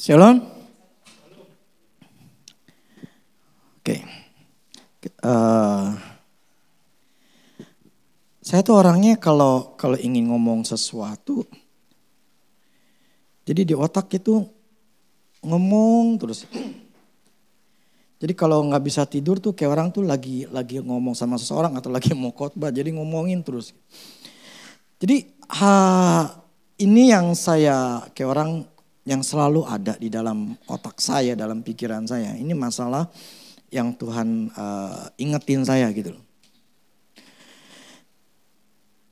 Shalom. Oke. Saya tuh orangnya kalau ingin ngomong sesuatu, jadi di otak itu ngomong terus. Jadi kalau nggak bisa tidur tuh kayak orang tuh lagi ngomong sama seseorang atau lagi mau khotbah, jadi ngomongin terus. Jadi ini yang saya kayak orang yang selalu ada di dalam otak saya, dalam pikiran saya. Ini masalah yang Tuhan ingetin saya gitu loh.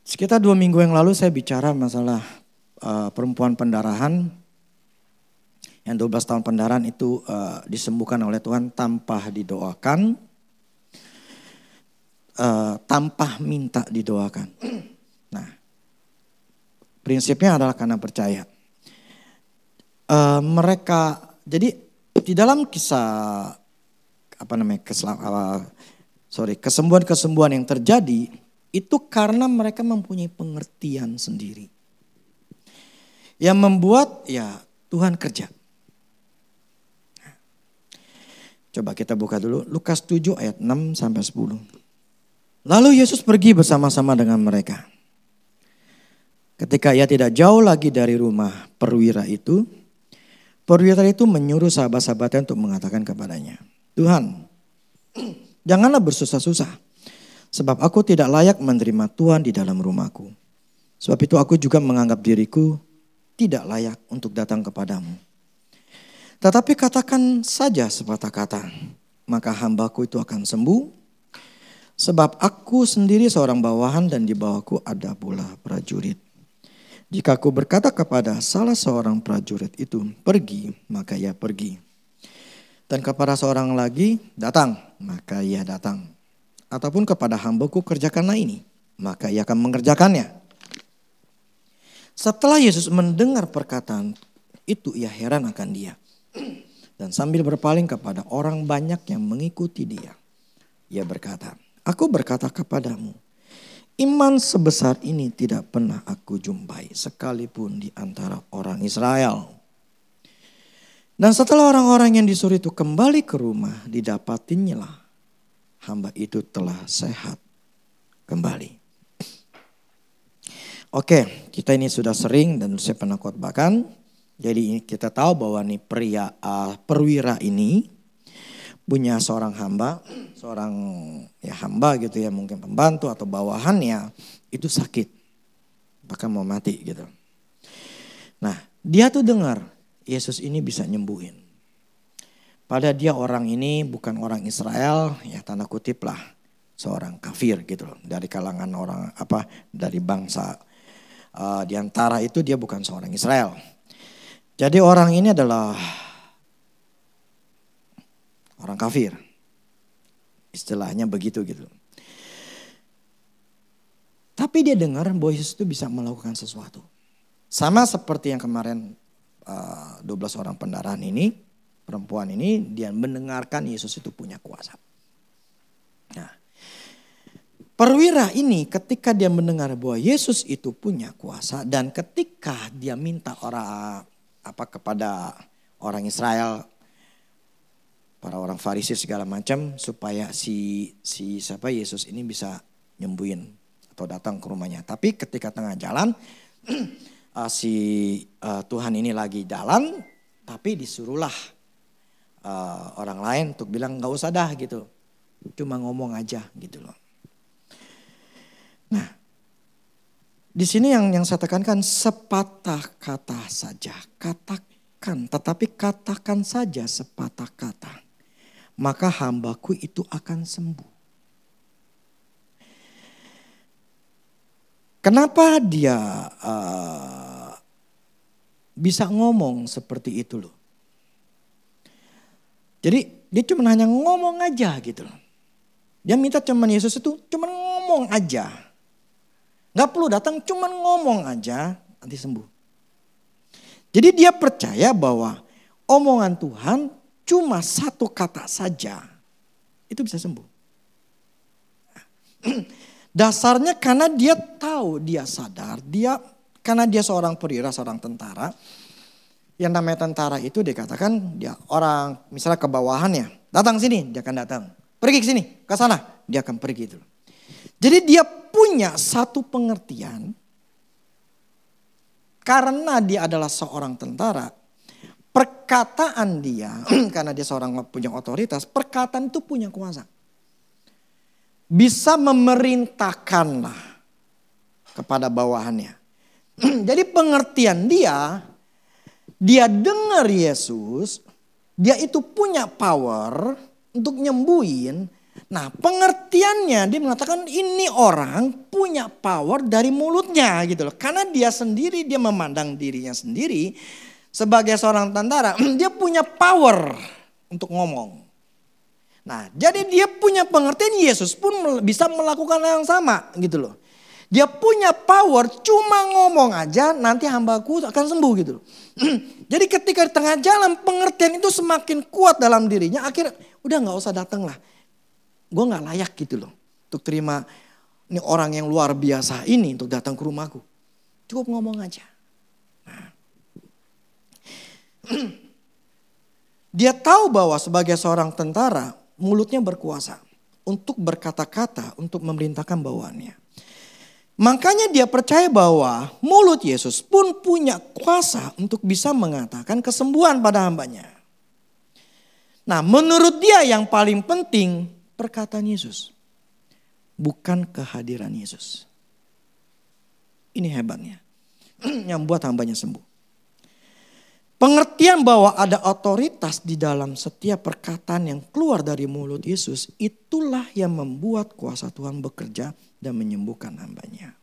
Sekitar 2 minggu yang lalu saya bicara masalah perempuan pendarahan. Yang 12 tahun pendarahan itu disembuhkan oleh Tuhan tanpa didoakan. Tanpa minta didoakan. Nah, prinsipnya adalah karena percaya. Mereka, jadi di dalam kisah kesembuhan-kesembuhan yang terjadi itu karena mereka mempunyai pengertian sendiri. Yang membuat ya Tuhan kerja. Coba kita buka dulu Lukas 7 ayat 6 sampai 10. Lalu Yesus pergi bersama-sama dengan mereka. Ketika ia tidak jauh lagi dari rumah perwira itu menyuruh sahabat-sahabatnya untuk mengatakan kepadanya, "Tuhan, janganlah bersusah-susah, sebab aku tidak layak menerima Tuhan di dalam rumahku. Sebab itu aku juga menganggap diriku tidak layak untuk datang kepadamu. Tetapi katakan saja sepatah kata, maka hambaku itu akan sembuh. Sebab aku sendiri seorang bawahan dan di bawahku ada pula prajurit. Jika aku berkata kepada salah seorang prajurit itu, pergi, maka ia pergi. Dan kepada seorang lagi, datang, maka ia datang. Ataupun kepada hambaku, kerjakanlah ini, maka ia akan mengerjakannya." Setelah Yesus mendengar perkataan itu, ia heran akan dia. Dan sambil berpaling kepada orang banyak yang mengikuti dia, ia berkata, "Aku berkata kepadamu, iman sebesar ini tidak pernah aku jumpai sekalipun di antara orang Israel." Dan setelah orang-orang yang disuruh itu kembali ke rumah, didapatinya hamba itu telah sehat kembali. Oke, kita ini sudah sering dan saya pernah khotbahkan. Jadi kita tahu bahwa nih pria perwira ini punya seorang hamba, seorang ya hamba gitu ya, mungkin pembantu atau bawahannya itu sakit, bahkan mau mati gitu. Nah, dia tuh dengar Yesus ini bisa nyembuhin. Padahal dia orang ini bukan orang Israel, ya tanda kutip lah, seorang kafir gitu loh, dari kalangan orang dari bangsa di antara itu dia bukan seorang Israel. Jadi orang ini adalah orang kafir. Istilahnya begitu gitu. Tapi dia dengar bahwa Yesus itu bisa melakukan sesuatu. Sama seperti yang kemarin 12 orang pendarahan ini, perempuan ini dia mendengarkan Yesus itu punya kuasa. Nah, perwira ini ketika dia mendengar bahwa Yesus itu punya kuasa dan ketika dia minta kepada orang Israel, para orang Farisi segala macam supaya si Yesus ini bisa nyembuhin atau datang ke rumahnya. Tapi ketika tengah jalan Tuhan ini lagi jalan, tapi disuruhlah orang lain untuk bilang nggak usah dah gitu, cuma ngomong aja gitu loh. Nah, di sini yang saya tekankan sepatah kata saja, katakan, tetapi katakan saja sepatah kata, maka hambaku itu akan sembuh. Kenapa dia bisa ngomong seperti itu loh? Jadi dia cuma hanya ngomong aja gitu loh. Dia minta cuman Yesus itu cuma ngomong aja. Gak perlu datang, cuman ngomong aja nanti sembuh. Jadi dia percaya bahwa omongan Tuhan cuma satu kata saja itu bisa sembuh. Dasarnya karena dia tahu, dia sadar, karena dia seorang perwira, seorang tentara. Yang namanya tentara itu dikatakan dia orang misalnya ke bawahannya. Datang sini, dia akan datang. Pergi ke sini, ke sana, dia akan pergi itu. Jadi dia punya satu pengertian. Karena dia adalah seorang tentara. Perkataan dia, karena dia seorang punya otoritas. Perkataan itu punya kuasa. Bisa memerintahkanlah kepada bawahannya. Jadi pengertian dia dengar Yesus, dia itu punya power untuk nyembuhin. Nah pengertiannya dia mengatakan ini orang punya power dari mulutnya gitu loh. Karena dia sendiri, dia memandang dirinya sendiri sebagai seorang tentara. Dia punya power untuk ngomong. Nah jadi dia punya pengertian, Yesus pun bisa melakukan hal yang sama gitu loh. Dia punya power, cuma ngomong aja nanti hambaku akan sembuh gitu loh. Jadi ketika di tengah jalan pengertian itu semakin kuat dalam dirinya. Akhirnya udah gak usah datang lah. Gue gak layak gitu loh. Untuk terima ini orang yang luar biasa ini untuk datang ke rumahku. Cukup ngomong aja. Nah. Dia tahu bahwa sebagai seorang tentara mulutnya berkuasa. Untuk berkata-kata, untuk memerintahkan bawaannya. Makanya dia percaya bahwa mulut Yesus pun punya kuasa untuk bisa mengatakan kesembuhan pada hambanya. Nah menurut dia yang paling penting perkataan Yesus. Bukan kehadiran Yesus. Ini hebatnya. Yang membuat hambanya sembuh. Pengertian bahwa ada otoritas di dalam setiap perkataan yang keluar dari mulut Yesus. Itulah yang membuat kuasa Tuhan bekerja dan menyembuhkan hambanya.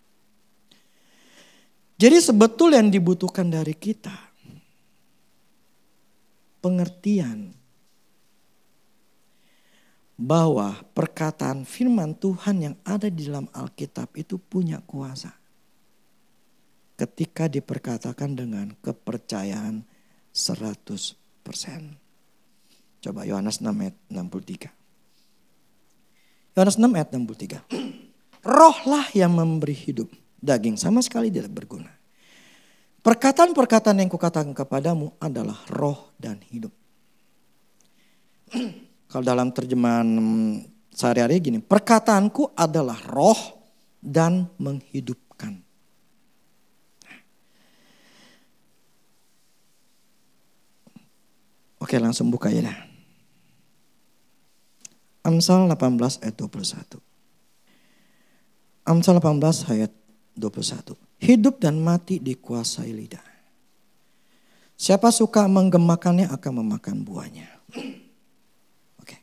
Jadi sebetulnya yang dibutuhkan dari kita. Pengertian. Bahwa perkataan firman Tuhan yang ada di dalam Alkitab itu punya kuasa. Ketika diperkatakan dengan kepercayaan 100%. Coba Yohanes 6 ayat 63. Yohanes 6 ayat 63. Rohlah yang memberi hidup. Daging sama sekali tidak berguna. Perkataan-perkataan yang kukatakan kepadamu adalah roh dan hidup. Kalau dalam terjemahan sehari-hari gini. Perkataanku adalah roh dan menghidupkan. Oke langsung buka ya dah. Amsal 18 ayat 21. Amsal 18 ayat 21. Hidup dan mati dikuasai lidah. Siapa suka menggemakannya akan memakan buahnya. Oke.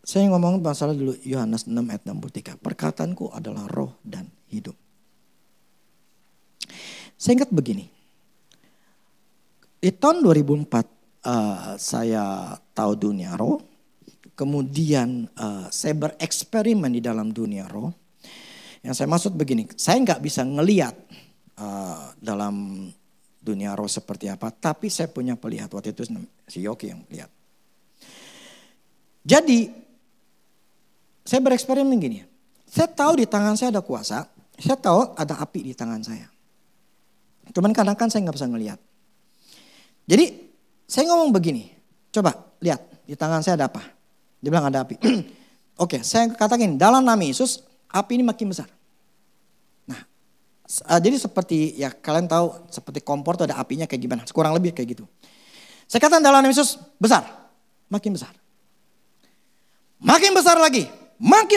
Saya ngomong masalah dulu Yohanes 6 ayat 63. Perkataanku adalah roh dan hidup. Saya ingat begini. Di tahun 2004 saya tahu dunia roh. Kemudian saya bereksperimen di dalam dunia roh. Yang saya maksud begini, saya nggak bisa ngeliat dalam dunia roh seperti apa. Tapi saya punya pelihat, waktu itu si Yoki yang lihat. Jadi saya bereksperimen gini. Saya tahu di tangan saya ada kuasa. Saya tahu ada api di tangan saya. Cuman kadang-kadang saya nggak bisa ngeliat. Jadi saya ngomong begini, coba lihat di tangan saya ada apa. Dia bilang ada api. Oke, saya katakan dalam nama Yesus api ini makin besar. Nah, jadi seperti ya kalian tahu seperti kompor tuh ada apinya kayak gimana. Kurang lebih kayak gitu. Saya katakan dalam nama Yesus besar, makin besar. Makin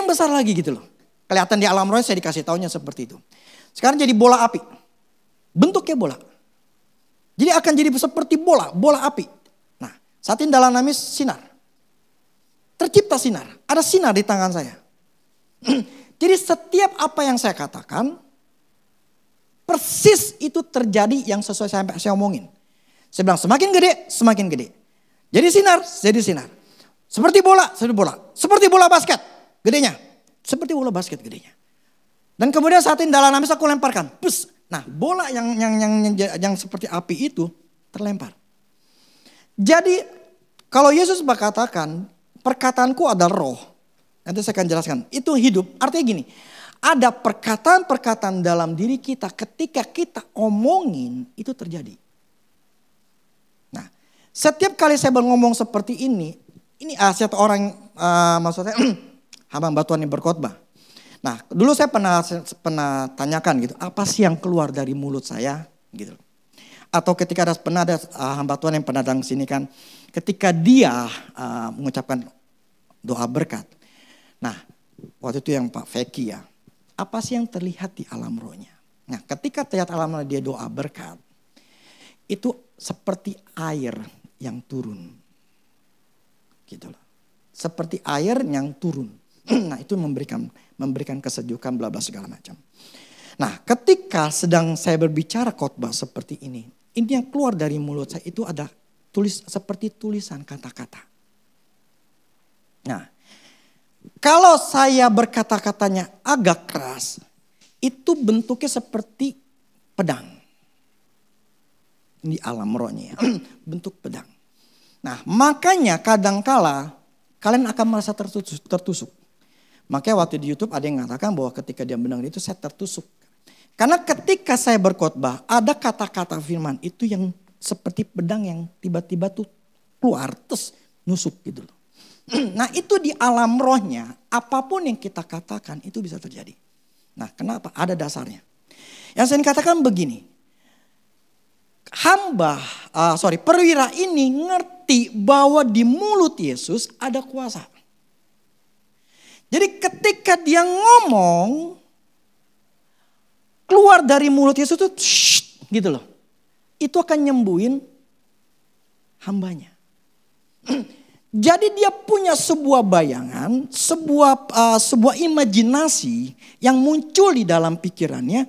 besar lagi gitu loh. Kelihatan di alam roh saya dikasih taunya seperti itu. Sekarang jadi bola api. Bentuknya bola. Jadi akan jadi seperti bola api. Nah, saat ini dalam nama sinar. Tercipta sinar. Ada sinar di tangan saya. Jadi setiap apa yang saya katakan, persis itu terjadi yang sesuai saya omongin. Saya bilang semakin gede. Jadi sinar. Seperti bola. Seperti bola basket gedenya. Seperti bola basket gedenya. Dan kemudian saat ini dalam nama aku lemparkan. Pus. Nah bola yang seperti api itu terlempar. Jadi kalau Yesus berkatakan perkataanku adalah roh. Nanti saya akan jelaskan. Itu hidup. Artinya gini. Ada perkataan-perkataan dalam diri kita ketika kita omongin itu terjadi. Nah, setiap kali saya ngomong seperti ini setiap orang maksudnya hamba Tuhan yang berkhotbah. Nah, dulu saya pernah tanyakan gitu, apa sih yang keluar dari mulut saya gitu. Atau ketika pernah ada hamba Tuhan yang pernah datang sini kan, ketika dia mengucapkan doa berkat. Nah, waktu itu yang Pak Feki ya, apa sih yang terlihat di alam rohnya? Nah, ketika terlihat alam rohnya dia doa berkat, itu seperti air yang turun. Gitu loh. Seperti air yang turun. Nah, itu memberikan kesejukan bla bla segala macam. Nah, ketika sedang saya berbicara khotbah seperti ini yang keluar dari mulut saya itu ada seperti tulisan kata-kata. Nah, kalau saya berkata-katanya agak keras, itu bentuknya seperti pedang. Di alam rohnya ya, bentuk pedang. Nah, makanya kadangkala kalian akan merasa tertusuk. Makanya waktu di YouTube ada yang mengatakan bahwa ketika dia mendengar itu saya tertusuk. Karena ketika saya berkhotbah ada kata-kata firman itu yang seperti pedang yang tiba-tiba tuh keluar terus nusuk gitu loh. Nah, itu di alam rohnya apapun yang kita katakan itu bisa terjadi. Nah, kenapa? Ada dasarnya. Yang saya katakan begini. Perwira ini ngerti bahwa di mulut Yesus ada kuasa. Jadi ketika dia ngomong, keluar dari mulut Yesus itu gitu loh. Itu akan nyembuhin hambanya. Jadi dia punya sebuah bayangan, sebuah imajinasi yang muncul di dalam pikirannya.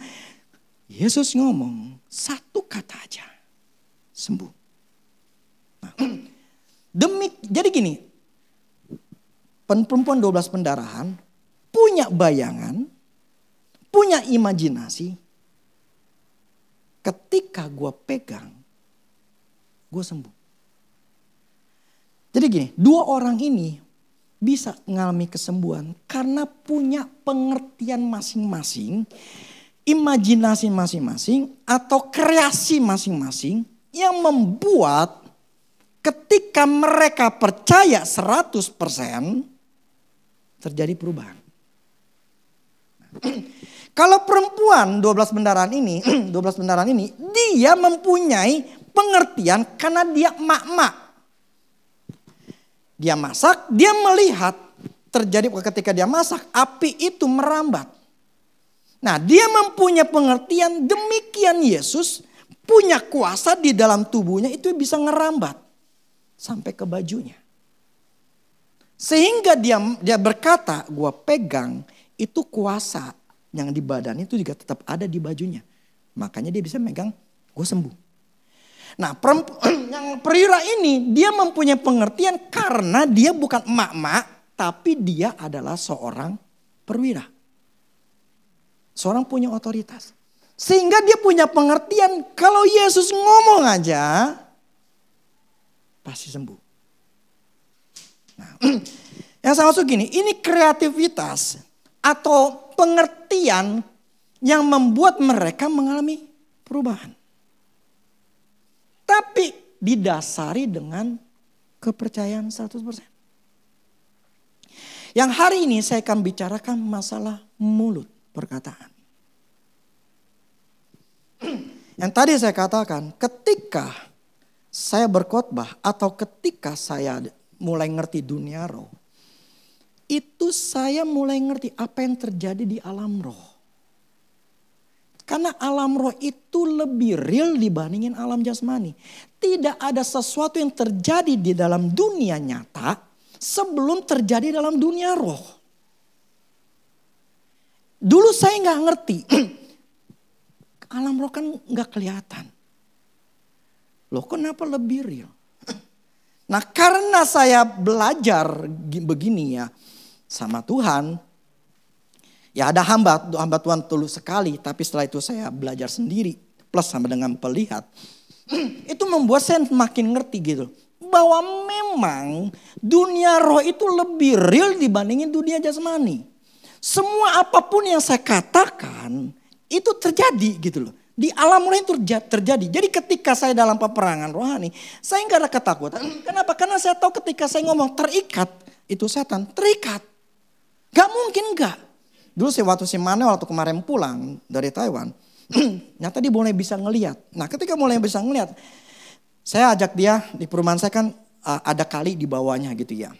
Yesus ngomong satu kata aja, sembuh. Nah, jadi gini, perempuan 12 pendarahan punya bayangan, punya imajinasi. Ketika gue pegang, gue sembuh. Jadi gini, dua orang ini bisa mengalami kesembuhan karena punya pengertian masing-masing, imajinasi masing-masing atau kreasi masing-masing yang membuat ketika mereka percaya 100% terjadi perubahan. Kalau perempuan 12 pendarahan ini dia mempunyai pengertian karena dia mak-mak. Dia masak, dia melihat terjadi ketika dia masak, api itu merambat. Nah, dia mempunyai pengertian demikian Yesus punya kuasa di dalam tubuhnya itu bisa ngerambat sampai ke bajunya. Sehingga dia berkata, gua pegang itu kuasa yang di badan itu juga tetap ada di bajunya. Makanya dia bisa megang, gue sembuh. Nah, yang perwira ini dia mempunyai pengertian karena dia bukan emak-emak, tapi dia adalah seorang perwira. Seorang punya otoritas. Sehingga dia punya pengertian kalau Yesus ngomong aja pasti sembuh. Nah, yang saya maksud gini, ini kreativitas atau pengertian yang membuat mereka mengalami perubahan. Tapi didasari dengan kepercayaan 100%. Yang hari ini saya akan bicarakan masalah mulut, perkataan. Yang tadi saya katakan ketika saya berkhotbah atau ketika saya mulai ngerti dunia roh. Itu saya mulai ngerti apa yang terjadi di alam roh. Karena alam roh itu lebih real dibandingin alam jasmani. Tidak ada sesuatu yang terjadi di dalam dunia nyata sebelum terjadi dalam dunia roh. Dulu saya nggak ngerti. Alam roh kan nggak kelihatan. Loh, kenapa lebih real? Nah, karena saya belajar begini ya sama Tuhan. Ya ada hamba Tuhan tulus sekali, tapi setelah itu saya belajar sendiri plus sama dengan pelihat. Itu membuat saya makin ngerti gitu. Bahwa memang dunia roh itu lebih real dibandingin dunia jasmani. semua apapun yang saya katakan itu terjadi gitu loh. Di alam rohani itu terjadi. Jadi ketika saya dalam peperangan rohani, saya nggak ada ketakutan. Kenapa? Karena saya tahu ketika saya ngomong terikat, itu setan terikat. Gak mungkin enggak. Dulu waktu si Manuel waktu kemarin pulang dari Taiwan, nyata dia mulai bisa ngelihat. Nah ketika mulai bisa ngelihat, saya ajak dia di perumahan saya kan ada kali di bawahnya gitu ya.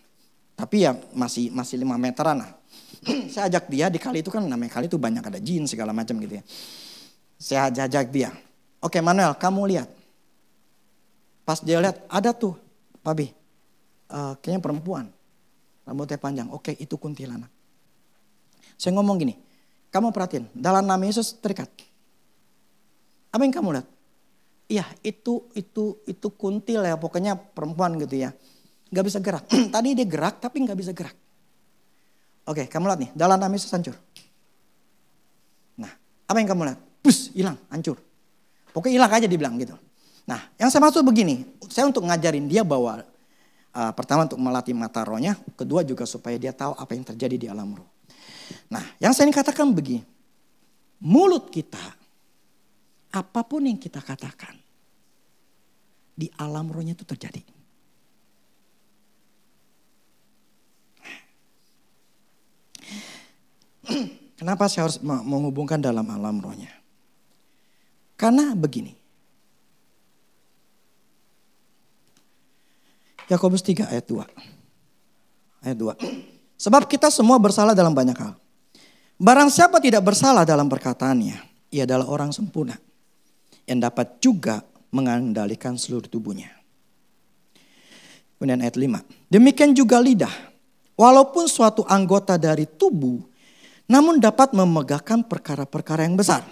Tapi ya masih 5 meteran lah. Saya ajak dia di kali itu kan namanya kali itu banyak ada jin segala macam gitu ya. Saya ajak dia. Oke Manuel kamu lihat. Pas dia lihat ada tuh Pabi. Kayaknya perempuan. Rambutnya panjang. Oke itu kuntilanak. Saya ngomong gini. Kamu perhatiin. Dalam nama Yesus terikat. Apa yang kamu lihat? Iya itu kuntil ya. Pokoknya perempuan gitu ya. Gak bisa gerak. Tadi dia gerak tapi gak bisa gerak. Oke kamu lihat nih. Dalam nama Yesus hancur. Nah apa yang kamu lihat? Bus hilang, hancur. Pokoknya hilang aja dibilang gitu. Nah yang saya maksud begini. Saya untuk ngajarin dia bahwa pertama untuk melatih mata rohnya. Kedua juga supaya dia tahu apa yang terjadi di alam roh. Nah yang saya ingin katakan begini. Mulut kita. Apapun yang kita katakan. Di alam rohnya itu terjadi. Kenapa saya harus menghubungkan dalam alam rohnya? Karena begini. Yakobus 3 ayat 2. Ayat 2. Sebab kita semua bersalah dalam banyak hal. Barang siapa tidak bersalah dalam perkataannya, ia adalah orang sempurna. Yang dapat juga mengendalikan seluruh tubuhnya. Kemudian ayat 5. Demikian juga lidah. Walaupun suatu anggota dari tubuh, namun dapat memegahkan perkara-perkara yang besar.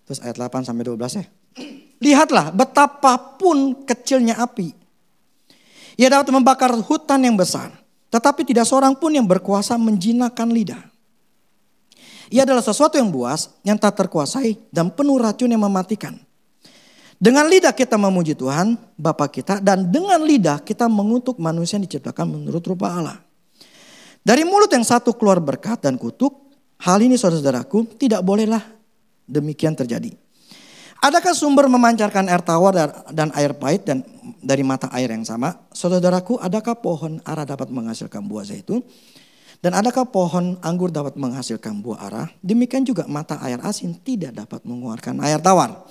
Terus ayat 8 sampai 12 ya. Lihatlah betapapun kecilnya api. Ia dapat membakar hutan yang besar. Tetapi tidak seorang pun yang berkuasa menjinakkan lidah. Ia adalah sesuatu yang buas, yang tak terkuasai dan penuh racun yang mematikan. Dengan lidah kita memuji Tuhan, Bapa kita. Dan dengan lidah kita mengutuk manusia yang diciptakan menurut rupa Allah. Dari mulut yang satu keluar berkat dan kutuk. Hal ini saudara-saudaraku tidak bolehlah demikian terjadi. Adakah sumber memancarkan air tawar dan air pahit dan dari mata air yang sama? Saudaraku, adakah pohon ara dapat menghasilkan buah zaitun? Dan adakah pohon anggur dapat menghasilkan buah ara? Demikian juga mata air asin tidak dapat mengeluarkan air tawar.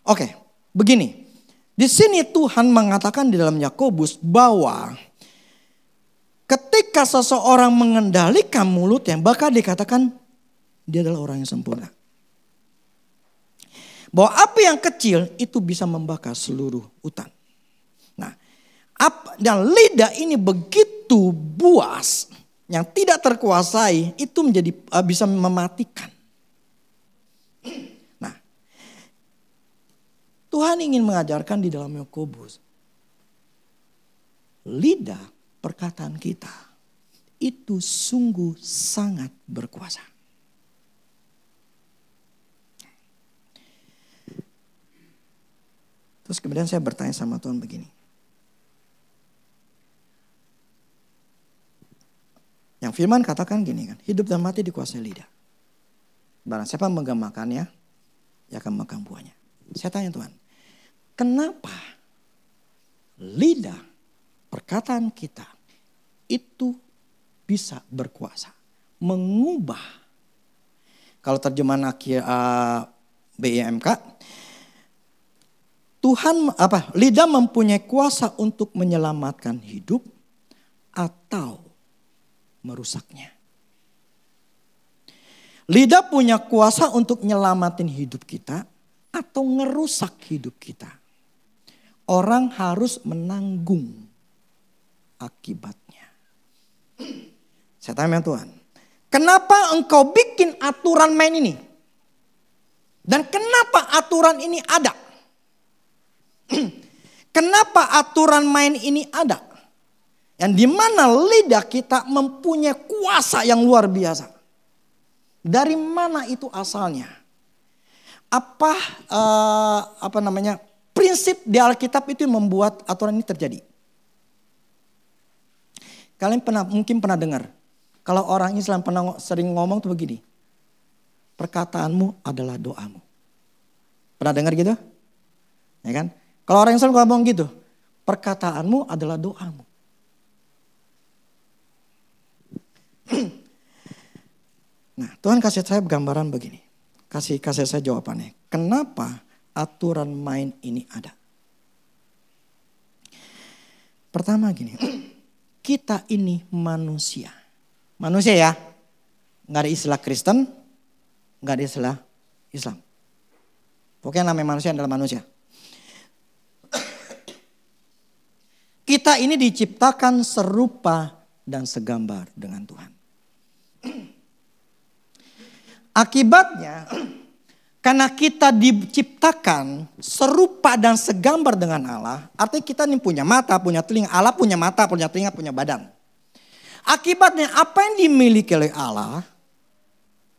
Oke, begini. Di sini Tuhan mengatakan di dalam Yakobus bahwa ketika seseorang mengendalikan mulutnya, bakal dikatakan dia adalah orang yang sempurna. Bahwa api yang kecil itu bisa membakar seluruh hutan. Nah, dan lidah ini begitu buas, yang tidak terkuasai, itu menjadi bisa mematikan. Nah, Tuhan ingin mengajarkan di dalam Yakobus, lidah perkataan kita itu sungguh sangat berkuasa. Terus kemudian saya bertanya sama Tuhan begini. Yang firman katakan gini kan, hidup dan mati dikuasai lidah. Barang siapa menggemakannya, ia akan makan buahnya. Saya tanya Tuhan, kenapa lidah perkataan kita itu bisa berkuasa, mengubah. Kalau terjemahan BIMK, lidah mempunyai kuasa untuk menyelamatkan hidup atau merusaknya. Lidah punya kuasa untuk nyelamatin hidup kita atau ngerusak hidup kita. Orang harus menanggung akibatnya. Saya tanya Tuhan, kenapa engkau bikin aturan main ini? Dan kenapa aturan ini ada? Kenapa aturan main ini ada? Yang dimana lidah kita mempunyai kuasa yang luar biasa. Dari mana itu asalnya? Prinsip di Alkitab itu membuat aturan ini terjadi. Kalian mungkin pernah dengar Kalau orang Islam pernah sering ngomong tuh begini. Perkataanmu adalah doamu. Pernah dengar gitu? Ya kan? Kalau orang Islam ngomong gitu. Perkataanmu adalah doamu. Nah, Tuhan kasih saya gambaran begini. Kasih saya jawabannya. Kenapa aturan main ini ada? Pertama gini. Kita ini manusia. Manusia ya. Nggak ada istilah Kristen. Nggak ada istilah Islam. Pokoknya namanya manusia adalah manusia. Kita ini diciptakan serupa dan segambar dengan Tuhan. Akibatnya, karena kita diciptakan serupa dan segambar dengan Allah, artinya kita ini punya mata, punya telinga. Allah punya mata, punya telinga, punya badan. Akibatnya apa yang dimiliki oleh Allah,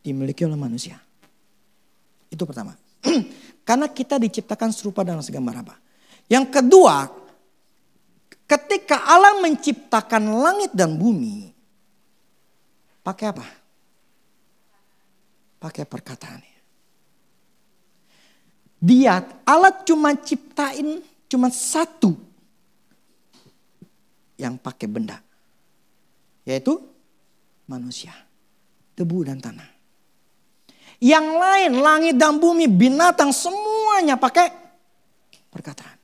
dimiliki oleh manusia. Itu pertama. Karena kita diciptakan serupa dan segambar apa. Yang kedua, ketika Allah menciptakan langit dan bumi, pakai apa? Pakai perkataannya. Dia, Allah cuma ciptain cuma satu yang pakai benda. Yaitu manusia, debu dan tanah. Yang lain, langit dan bumi, binatang, semuanya pakai perkataan.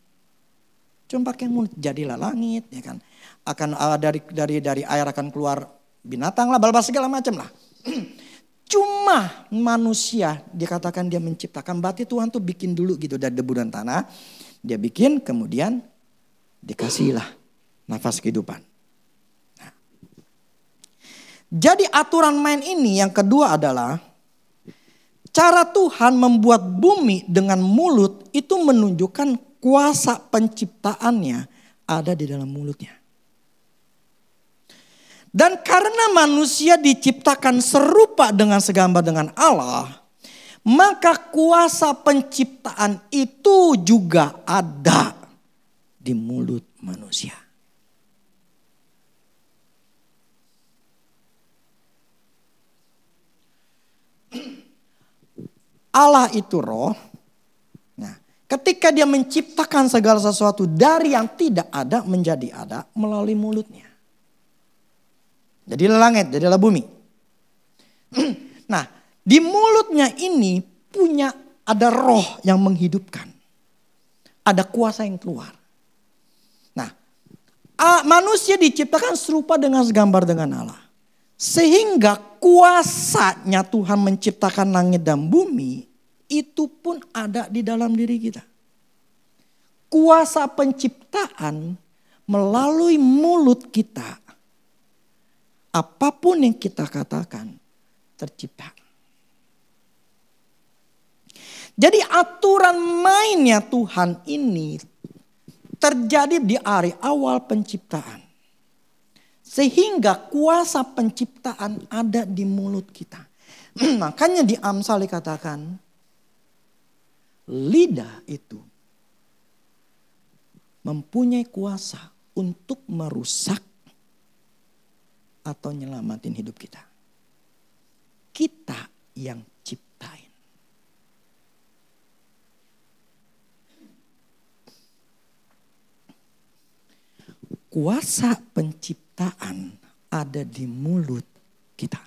Cuma pakai mulut, jadilah langit, ya kan. Akan dari air akan keluar binatang lah, bal-bal segala macam lah. Cuma manusia dikatakan dia menciptakan. Berarti Tuhan tuh bikin dulu gitu dari debu dan tanah. Dia bikin, kemudian dikasihlah nafas kehidupan. Nah. Jadi aturan main ini yang kedua adalah cara Tuhan membuat bumi dengan mulut itu menunjukkan kuasa penciptaannya ada di dalam mulutnya. Dan karena manusia diciptakan serupa dengan segambar dengan Allah, maka kuasa penciptaan itu juga ada di mulut manusia. Allah itu roh. Nah, ketika dia menciptakan segala sesuatu dari yang tidak ada menjadi ada melalui mulutnya. Jadilah langit, jadilah bumi. Nah, di mulutnya ini ada roh yang menghidupkan. Ada kuasa yang keluar. Nah, manusia diciptakan serupa dengan segambar dengan Allah. Sehingga kuasanya Tuhan menciptakan langit dan bumi itu pun ada di dalam diri kita. Kuasa penciptaan melalui mulut kita. Apapun yang kita katakan tercipta. Jadi aturan mainnya Tuhan ini terjadi di hari awal penciptaan. Sehingga kuasa penciptaan ada di mulut kita. Makanya di Amsal dikatakan lidah itu mempunyai kuasa untuk merusak atau nyelamatin hidup kita. Kita yang ciptain. Kuasa penciptaan ada di mulut kita.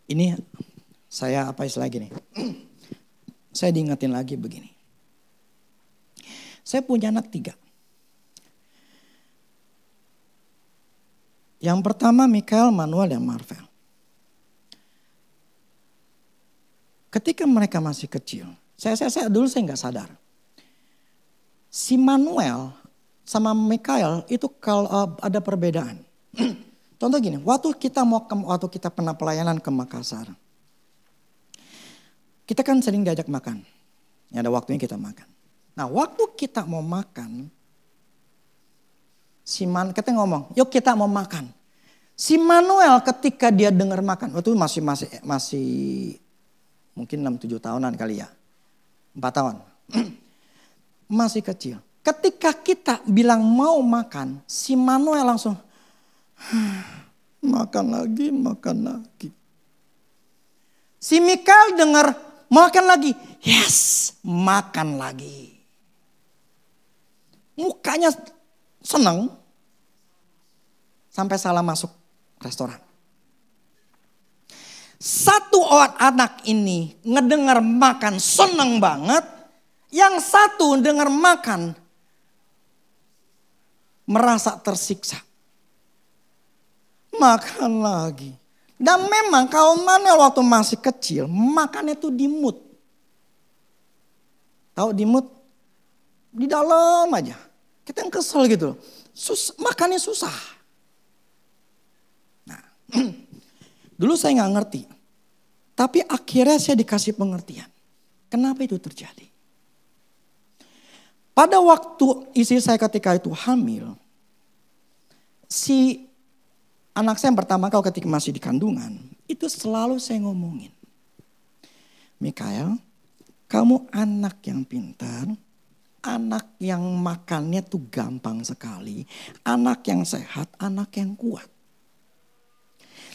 Ini saya apa istilah gini. Saya diingetin lagi begini. Saya punya anak 3. Yang pertama Mikael, Manuel, dan Marvel. Ketika mereka masih kecil, saya dulu nggak sadar. Si Manuel sama Mikael itu kalau ada perbedaan. Contoh gini, waktu kita pernah pelayanan ke Makassar. Kita kan sering diajak makan. Ya, ada waktunya kita makan. Nah, waktu kita mau makan, kita ngomong, yuk kita mau makan. Si Manuel ketika dia dengar makan, waktu masih mungkin 6-7 tahunan kali ya. 4 tahun. Masih kecil. Ketika kita bilang mau makan, si Manuel langsung makan lagi. Si Mikael dengar makan lagi. Yes, makan lagi. Mukanya senang. Sampai salah masuk restoran. Satu anak ini ngedengar makan senang banget. Yang satu dengar makan merasa tersiksa. Makan lagi. Dan memang kalau Manuel waktu masih kecil makannya tuh di mood. Tahu di mood? Di dalam aja. Kita yang kesel gitu loh. Makannya susah. Nah, dulu saya nggak ngerti. Tapi akhirnya saya dikasih pengertian. Kenapa itu terjadi? Pada waktu istri saya ketika itu hamil, si anak saya yang pertama kali ketika masih di kandungan, itu selalu saya ngomongin. Mikael, kamu anak yang pintar, anak yang makannya tuh gampang sekali, anak yang sehat, anak yang kuat.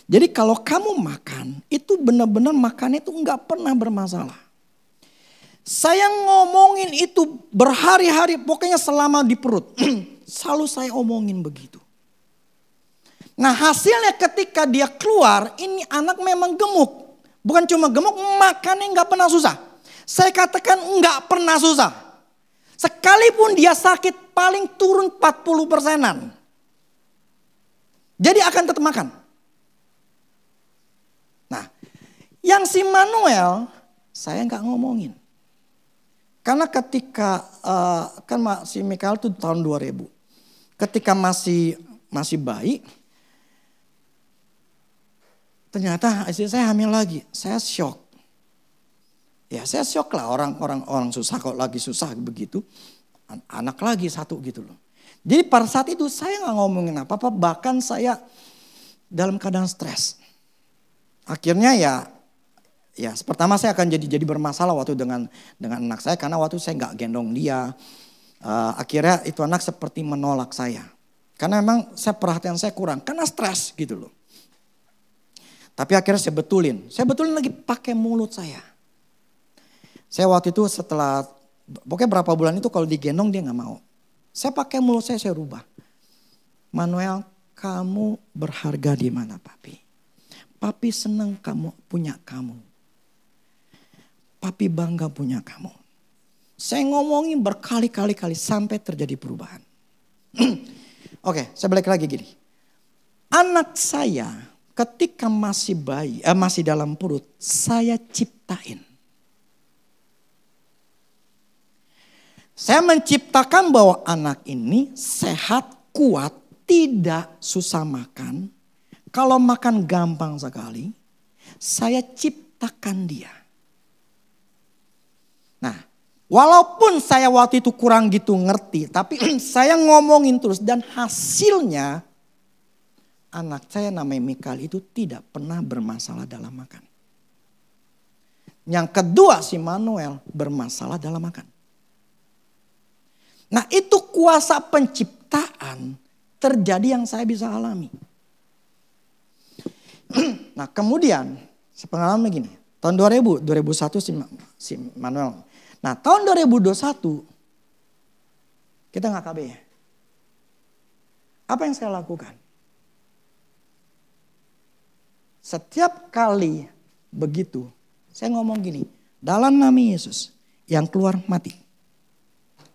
Jadi kalau kamu makan, itu benar-benar makannya tuh nggak pernah bermasalah. Saya ngomongin itu berhari-hari, pokoknya selama di perut. Selalu saya omongin begitu. Nah hasilnya ketika dia keluar, ini anak memang gemuk. Bukan cuma gemuk, makannya nggak pernah susah. Saya katakan nggak pernah susah. Sekalipun dia sakit paling turun 40%-an. Jadi akan tetap makan. Nah yang si Manuel saya nggak ngomongin. Karena ketika kan si Mikael itu tahun 2000. Ketika masih bayi. Ternyata istri saya hamil lagi. Saya shock. Ya saya shock lah orang susah kalau lagi susah begitu. Anak lagi satu gitu loh. Jadi pada saat itu saya nggak ngomongin apa-apa. Bahkan saya dalam keadaan stres. Akhirnya ya pertama saya akan jadi bermasalah waktu dengan anak saya. Karena waktu saya nggak gendong dia. Akhirnya itu anak seperti menolak saya. Karena memang perhatian saya kurang. Karena stres gitu loh. Tapi akhirnya saya betulin lagi pakai mulut saya. Saya waktu itu setelah, pokoknya berapa bulan itu kalau digendong dia gak mau. Saya pakai mulut saya rubah. Manuel, kamu berharga di mana papi? Papi senang kamu punya kamu. Papi bangga punya kamu. Saya ngomongin berkali-kali sampai terjadi perubahan. Oke, saya balik lagi gini. Anak saya ketika masih bayi, masih dalam perut, saya ciptain. Saya menciptakan bahwa anak ini sehat, kuat, tidak susah makan. Kalau makan gampang sekali, saya ciptakan dia. Nah, walaupun saya waktu itu kurang gitu ngerti, tapi saya ngomongin terus dan hasilnya anak saya namanya Mikael itu tidak pernah bermasalah dalam makan. Yang kedua si Manuel bermasalah dalam makan. Nah itu kuasa penciptaan terjadi yang saya bisa alami. Nah kemudian sepengalaman begini. Tahun 2001 si Manuel. Nah tahun 2021 kita nggak KB ya. Apa yang saya lakukan? Setiap kali begitu, saya ngomong gini, dalam nama Yesus, yang keluar mati.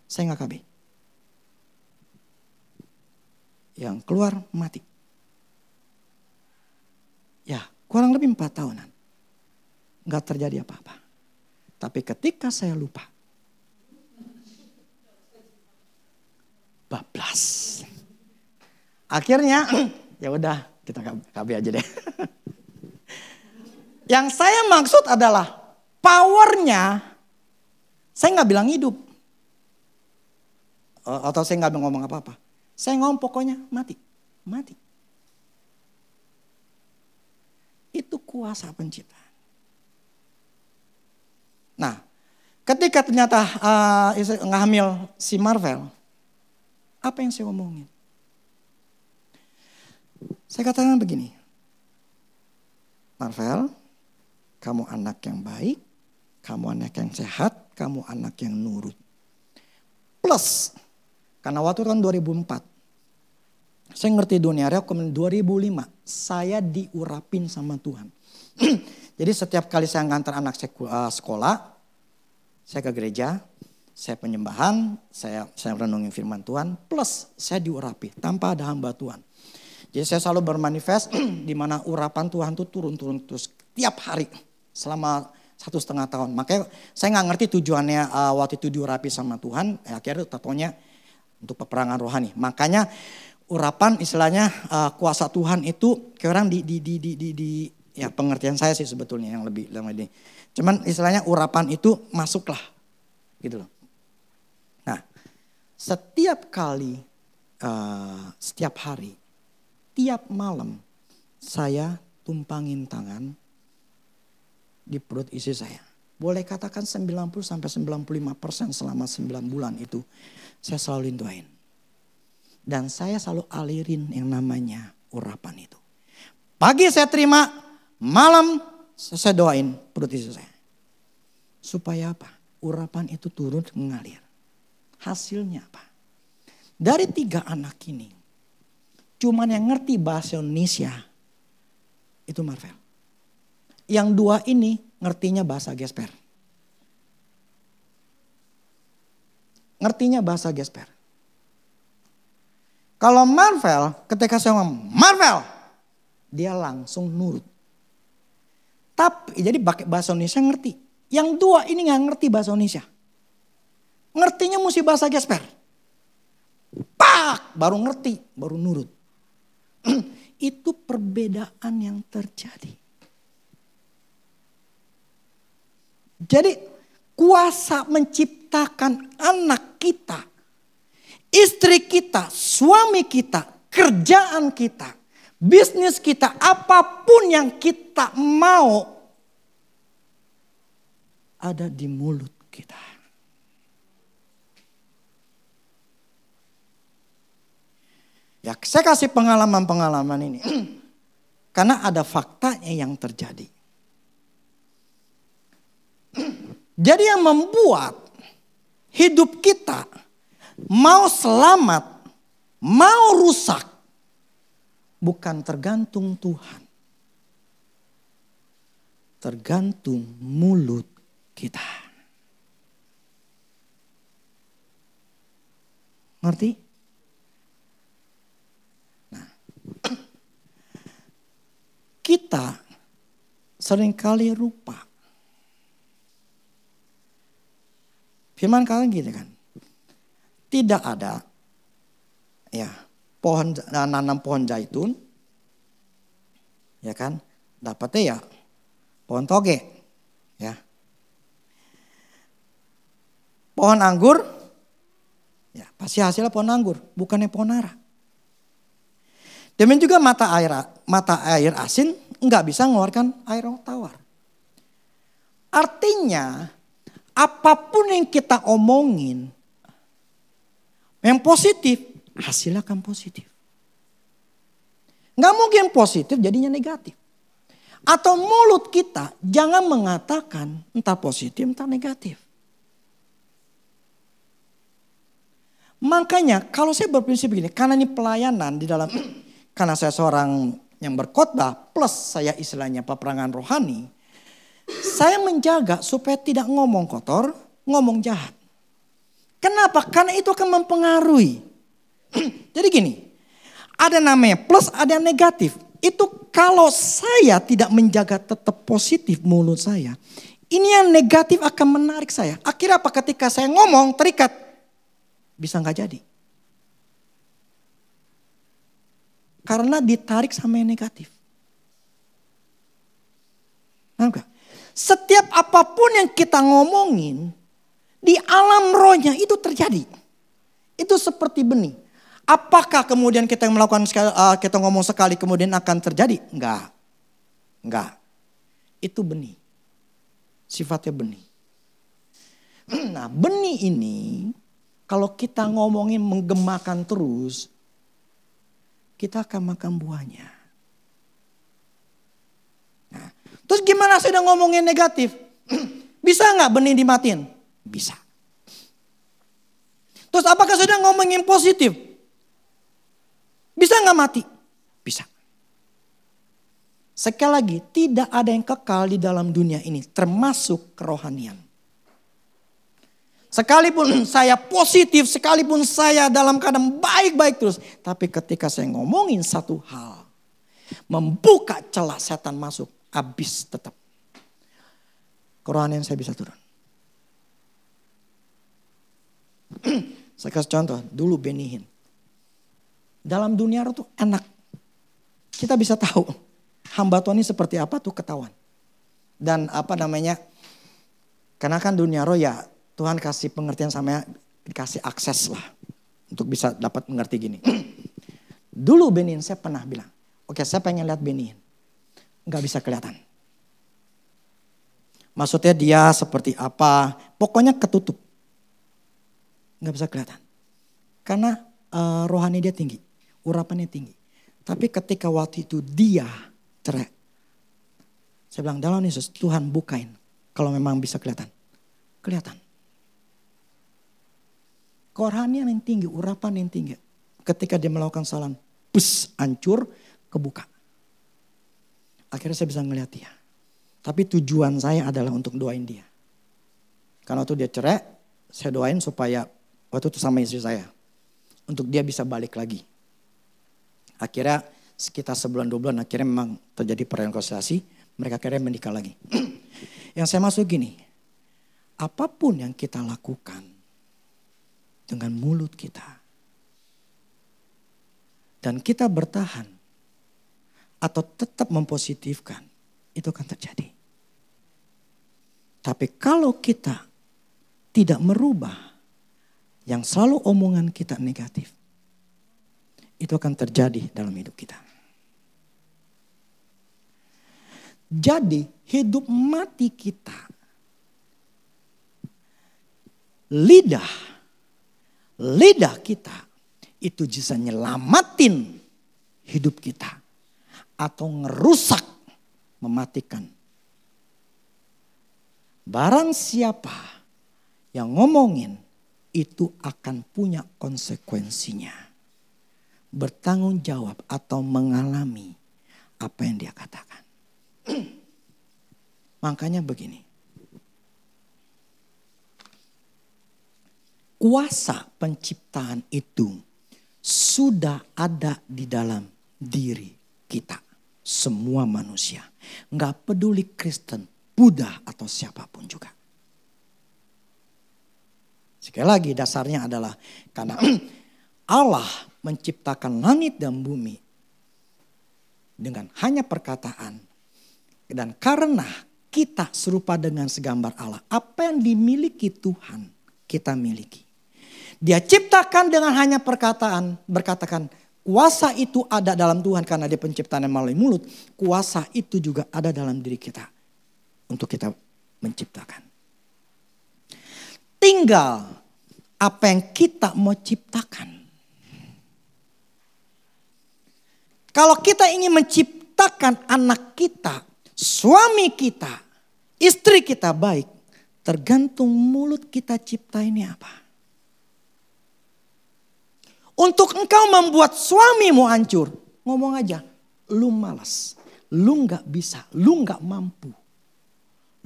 Saya nggak KB. Yang keluar mati. Ya, kurang lebih 4 tahunan. Nggak terjadi apa-apa. Tapi ketika saya lupa, bablas. Akhirnya, ya udah kita KB aja deh. Yang saya maksud adalah powernya, saya nggak bilang hidup. Atau saya nggak ngomong apa-apa. Saya ngomong pokoknya mati. Mati. Itu kuasa penciptaan. Nah, Ketika ternyata ngambil si Marvel, apa yang saya omongin? Saya katakan begini, Marvel, kamu anak yang baik, kamu anak yang sehat, kamu anak yang nurut. Plus, karena waktu kan 2004, saya ngerti dunia raya, kemudian 2005, saya diurapin sama Tuhan. Jadi setiap kali saya ngantar anak saya sekolah, saya ke gereja, saya penyembahan, saya renungin firman Tuhan, plus saya diurapi tanpa ada hamba Tuhan. Jadi saya selalu bermanifest di mana urapan Tuhan itu turun terus tiap hari selama 1,5 tahun. Makanya saya nggak ngerti tujuannya waktu itu diurapi sama Tuhan. Akhirnya tatonya untuk peperangan rohani. Makanya urapan istilahnya kuasa Tuhan itu kayak orang di ya pengertian saya sih sebetulnya yang lebih ini. Cuman istilahnya urapan itu masuklah gitu loh. Nah setiap kali, setiap hari, tiap malam saya tumpangin tangan di perut istri saya. Boleh katakan 90-95% selama 9 bulan itu saya selalu doain. Dan saya selalu alirin yang namanya urapan itu. Pagi saya terima, malam saya doain perut istri saya. Supaya apa? Urapan itu turun mengalir. Hasilnya apa? Dari 3 anak ini, cuman yang ngerti bahasa Indonesia itu Marvel. Yang 2 ini ngertinya bahasa Gesper. Ngertinya bahasa Gesper. Kalau Marvel, ketika saya ngomong Marvel, dia langsung nurut. Tapi jadi bahasa Indonesia ngerti. Yang 2 ini gak ngerti bahasa Indonesia. Ngertinya mesti bahasa Gesper. Pak, baru ngerti, baru nurut. Itu perbedaan yang terjadi. Jadi kuasa menciptakan anak kita, istri kita, suami kita, kerjaan kita, bisnis kita, apapun yang kita mau ada di mulut kita. Ya, saya kasih pengalaman-pengalaman ini karena ada faktanya yang terjadi. Jadi yang membuat hidup kita mau selamat, mau rusak, bukan tergantung Tuhan. Tergantung mulut kita. Ngerti? Nah, kita seringkali lupa. Firman kalian gitu kan. Tidak ada ya pohon nanam pohon zaitun ya kan, dapatnya ya pohon toge ya. Pohon anggur ya pasti hasilnya pohon anggur, bukannya pohon ara. Demikian juga mata air asin nggak bisa mengeluarkan air tawar. Artinya apapun yang kita omongin yang positif, hasilnya akan positif. Nggak mungkin positif jadinya negatif. Atau mulut kita jangan mengatakan entah positif entah negatif. Makanya kalau saya berprinsip begini, karena ini pelayanan di dalam, karena saya seorang yang berkhotbah plus saya istilahnya peperangan rohani, saya menjaga supaya tidak ngomong kotor, ngomong jahat. Kenapa? Karena itu akan mempengaruhi. Jadi gini, ada namanya plus, ada yang negatif. Itu kalau saya tidak menjaga tetap positif mulut saya, ini yang negatif akan menarik saya. Akhirnya apa? Ketika saya ngomong terikat, bisa nggak jadi. Karena ditarik sama yang negatif. Enggak. Setiap apapun yang kita ngomongin, di alam rohnya itu terjadi. Itu seperti benih. Apakah kemudian kita melakukan kita ngomong sekali kemudian akan terjadi? Enggak. Itu benih. Sifatnya benih. Nah, benih ini kalau kita ngomongin menggemakan terus, kita akan makan buahnya. Nah, terus gimana saya udah ngomongin negatif? Bisa nggak benih dimatiin? Bisa. Terus apakah sudah ngomongin positif? Bisa nggak mati? Bisa. Sekali lagi, tidak ada yang kekal di dalam dunia ini, termasuk kerohanian. Sekalipun saya positif, sekalipun saya dalam keadaan baik-baik terus. Tapi ketika saya ngomongin satu hal, membuka celah setan masuk, habis tetap. Kerohanian saya bisa turun. Saya kasih contoh, dulu benihin. Dalam dunia roh tuh enak. Kita bisa tahu hamba Tuhan ini seperti apa tuh ketahuan. Dan karena kan dunia roh ya Tuhan kasih pengertian sama dikasih akses lah. Untuk bisa dapat mengerti gini. Dulu benihin saya pernah bilang, oke saya pengen lihat benihin. Gak bisa kelihatan. Maksudnya dia seperti apa, pokoknya ketutup. Gak bisa kelihatan. Karena rohani dia tinggi, urapannya tinggi. Tapi ketika waktu itu dia cerai. Saya bilang, dalam Yesus Tuhan bukain. Kalau memang bisa kelihatan. Kelihatan. Kerohanian yang tinggi, urapan yang tinggi. Ketika dia melakukan kesalahan, hancur, kebuka. Akhirnya saya bisa ngeliat dia. Tapi tujuan saya adalah untuk doain dia. Karena waktu dia cerai, saya doain supaya waktu itu sama istri saya. Untuk dia bisa balik lagi. Akhirnya sekitar sebulan 2 bulan akhirnya memang terjadi rekonsiliasi. Mereka akhirnya menikah lagi. Yang saya masuk gini. Apapun yang kita lakukan dengan mulut kita. Dan kita bertahan. Atau tetap mempositifkan. Itu akan terjadi. Tapi kalau kita tidak merubah. Yang selalu omongan kita negatif. Itu akan terjadi dalam hidup kita. Jadi hidup mati kita. Lidah kita itu bisa nyelamatin hidup kita. Atau ngerusak, mematikan. Barang siapa yang ngomongin itu akan punya konsekuensinya. Bertanggung jawab atau mengalami apa yang dia katakan. Makanya begini. Kuasa penciptaan itu sudah ada di dalam diri kita. Semua manusia. Nggak peduli Kristen, Buddha atau siapapun juga. Sekali lagi dasarnya adalah karena Allah menciptakan langit dan bumi dengan hanya perkataan. Dan karena kita serupa dengan segambar Allah. Apa yang dimiliki Tuhan kita miliki. Dia ciptakan dengan hanya perkataan. Berkatakan kuasa itu ada dalam Tuhan karena dia penciptaan melalui mulut. Kuasa itu juga ada dalam diri kita. Untuk kita menciptakan. Tinggal apa yang kita mau ciptakan. Kalau kita ingin menciptakan anak kita, suami kita, istri kita baik, tergantung mulut kita cipta ini apa. Untuk engkau membuat suamimu hancur, ngomong aja, lu malas, lu gak bisa, lu gak mampu.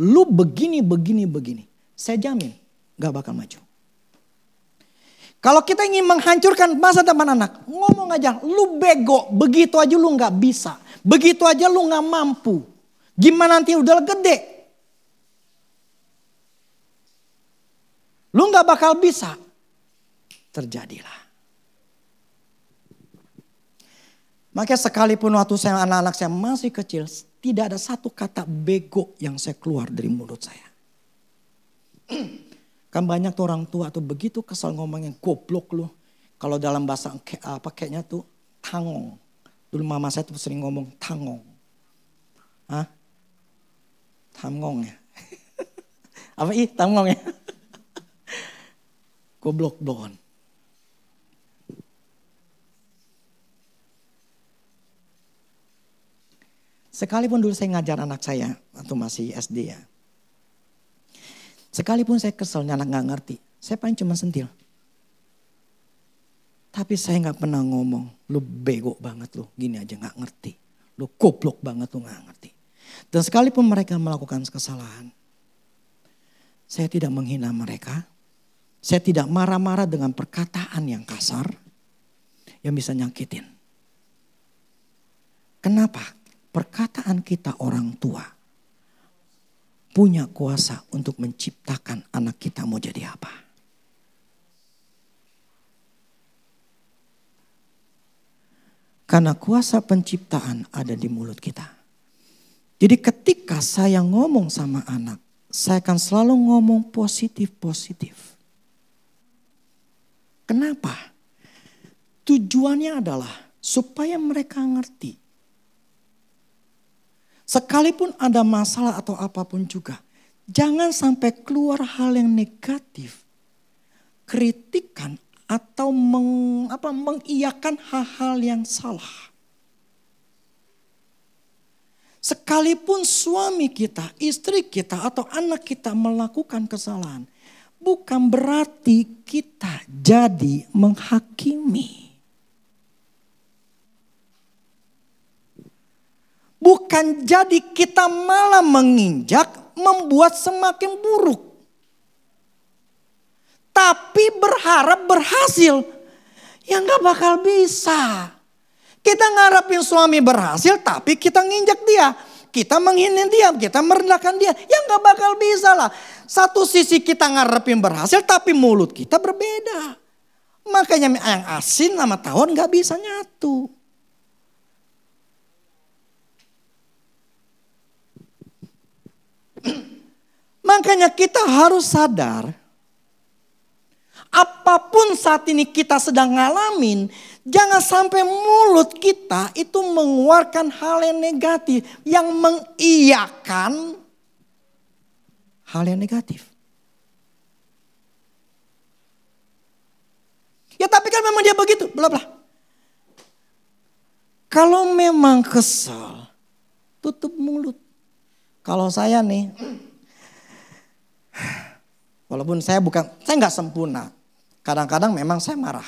Lu begini. Saya jamin gak bakal maju. Kalau kita ingin menghancurkan masa depan anak, ngomong aja, lu bego, begitu aja lu gak bisa. Begitu aja lu gak mampu. Gimana nanti udah gede? Lu gak bakal bisa. Terjadilah. Makanya sekalipun waktu saya anak-anak saya masih kecil, tidak ada satu kata bego yang saya keluar dari mulut saya. Kan banyak tuh orang tua tuh begitu kesal ngomongnya goblok lu. Kalau dalam bahasa pakainya tuh tangong. Dulu mama saya tuh sering ngomong tangong. Hah? Tangong ya? Apa tangong ya? Goblok blon. Sekalipun dulu saya ngajar anak saya waktu masih SD ya. Sekalipun saya keselnya anak gak ngerti. Saya paling cuma sentil. Tapi saya gak pernah ngomong, lu bego banget lu, gini aja gak ngerti. Lu goblok banget lu gak ngerti. Dan sekalipun mereka melakukan kesalahan, saya tidak menghina mereka. Saya tidak marah-marah dengan perkataan yang kasar, yang bisa nyakitin. Kenapa? Perkataan kita orang tua punya kuasa untuk menciptakan anak kita mau jadi apa. Karena kuasa penciptaan ada di mulut kita. Jadi ketika saya ngomong sama anak, saya akan selalu ngomong positif-positif. Kenapa? Tujuannya adalah supaya mereka ngerti. Sekalipun ada masalah atau apapun juga, jangan sampai keluar hal yang negatif. Kritikan atau mengiyakan hal-hal yang salah. Sekalipun suami kita, istri kita atau anak kita melakukan kesalahan, bukan berarti kita jadi menghakimi. Bukan jadi kita malah menginjak, membuat semakin buruk. Tapi berharap berhasil, ya gak bakal bisa. Kita ngarepin suami berhasil tapi kita nginjak dia. Kita menghina dia, kita merendahkan dia. Ya gak bakal bisa lah. Satu sisi kita ngarepin berhasil tapi mulut kita berbeda. Makanya yang asin sama tawon gak bisa nyatu. Makanya kita harus sadar, apapun saat ini kita sedang ngalamin, jangan sampai mulut kita itu mengeluarkan hal yang negatif, yang mengiyakan hal yang negatif. Ya tapi kan memang dia begitu, bla bla. Kalau memang kesal, tutup mulut. Kalau saya nih, walaupun saya nggak sempurna. Kadang-kadang memang saya marah.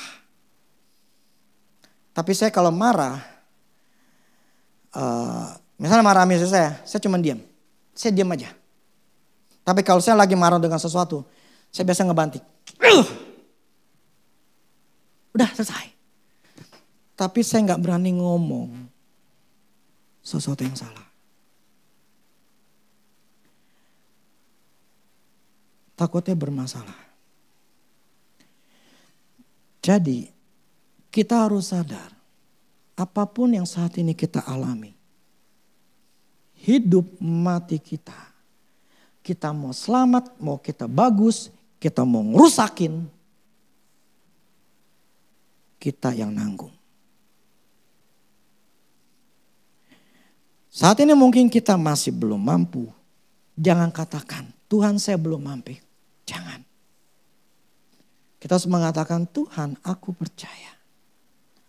Tapi saya kalau marah, misalnya marah sama istri saya cuma diam. Saya diam aja. Tapi kalau saya lagi marah dengan sesuatu, saya biasa ngebanting. Udah selesai. Tapi saya nggak berani ngomong sesuatu yang salah. Takutnya bermasalah. Jadi kita harus sadar, apapun yang saat ini kita alami, hidup mati kita mau selamat, mau kita bagus, kita mau ngerusakin, kita yang nanggung. Saat ini mungkin kita masih belum mampu, jangan katakan, Tuhan saya belum mampu. Jangan. Kita harus mengatakan, Tuhan aku percaya.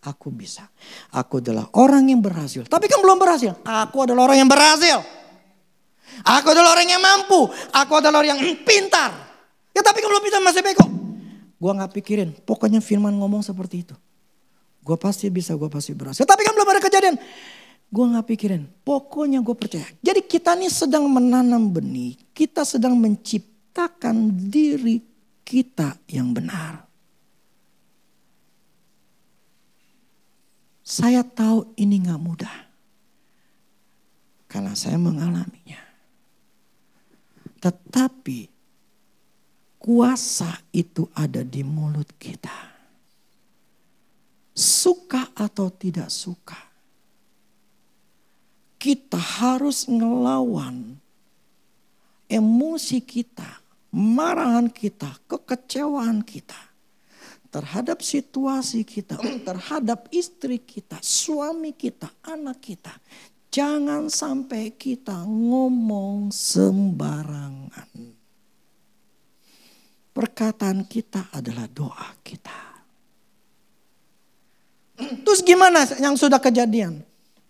Aku bisa. Aku adalah orang yang berhasil. Tapi kan belum berhasil. Aku adalah orang yang berhasil. Aku adalah orang yang mampu. Aku adalah orang yang pintar. Ya tapi kan belum bisa, masih bego. Gue gak pikirin. Pokoknya firman ngomong seperti itu. Gue pasti bisa, gue pasti berhasil. Tapi kan belum ada kejadian. Gue gak pikirin. Pokoknya gue percaya. Jadi kita ini sedang menanam benih. Kita sedang menciptakan diri kita yang benar. Saya tahu ini gak mudah. Karena saya mengalaminya. Tetapi kuasa itu ada di mulut kita. Suka atau tidak suka. Kita harus ngelawan emosi kita, marahan kita, kekecewaan kita terhadap situasi kita, terhadap istri kita, suami kita, anak kita. Jangan sampai kita ngomong sembarangan. Perkataan kita adalah doa kita. Terus gimana yang sudah kejadian?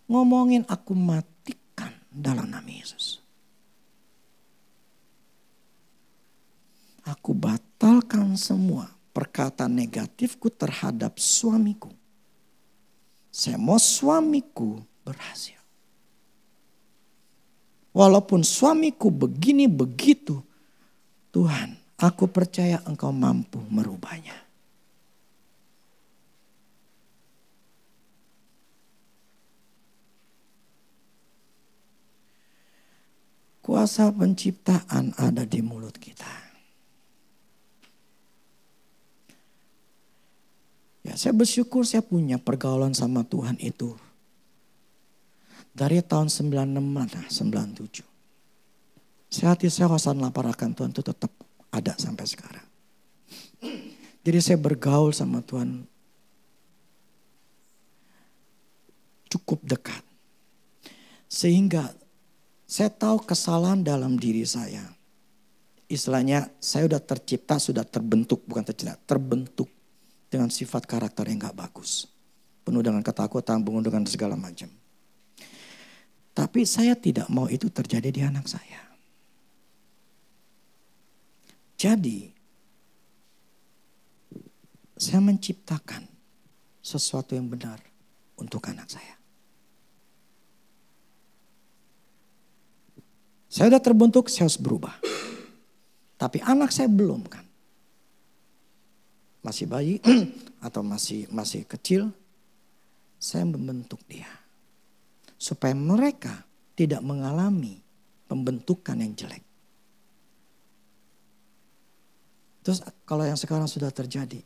Ngomongin aku matikan dalam nama Yesus. Aku batalkan semua perkataan negatifku terhadap suamiku. Saya mau suamiku berhasil. Walaupun suamiku begini begitu, Tuhan, aku percaya Engkau mampu merubahnya. Kuasa penciptaan ada di mulut kita. Ya, saya bersyukur saya punya pergaulan sama Tuhan itu. Dari tahun 96, 97. Hati saya rasa lapar akan Tuhan itu tetap ada sampai sekarang. Jadi saya bergaul sama Tuhan cukup dekat. Sehingga saya tahu kesalahan dalam diri saya. Istilahnya saya sudah tercipta, sudah terbentuk, bukan tercipta, terbentuk dengan sifat karakter yang gak bagus. Penuh dengan ketakutan, penuh dengan segala macam. Tapi saya tidak mau itu terjadi di anak saya. Jadi saya menciptakan sesuatu yang benar untuk anak saya. Saya sudah terbentuk, saya harus berubah. Tapi anak saya belum kan. Masih bayi atau masih kecil. Saya membentuk dia. Supaya mereka tidak mengalami pembentukan yang jelek. Terus kalau yang sekarang sudah terjadi.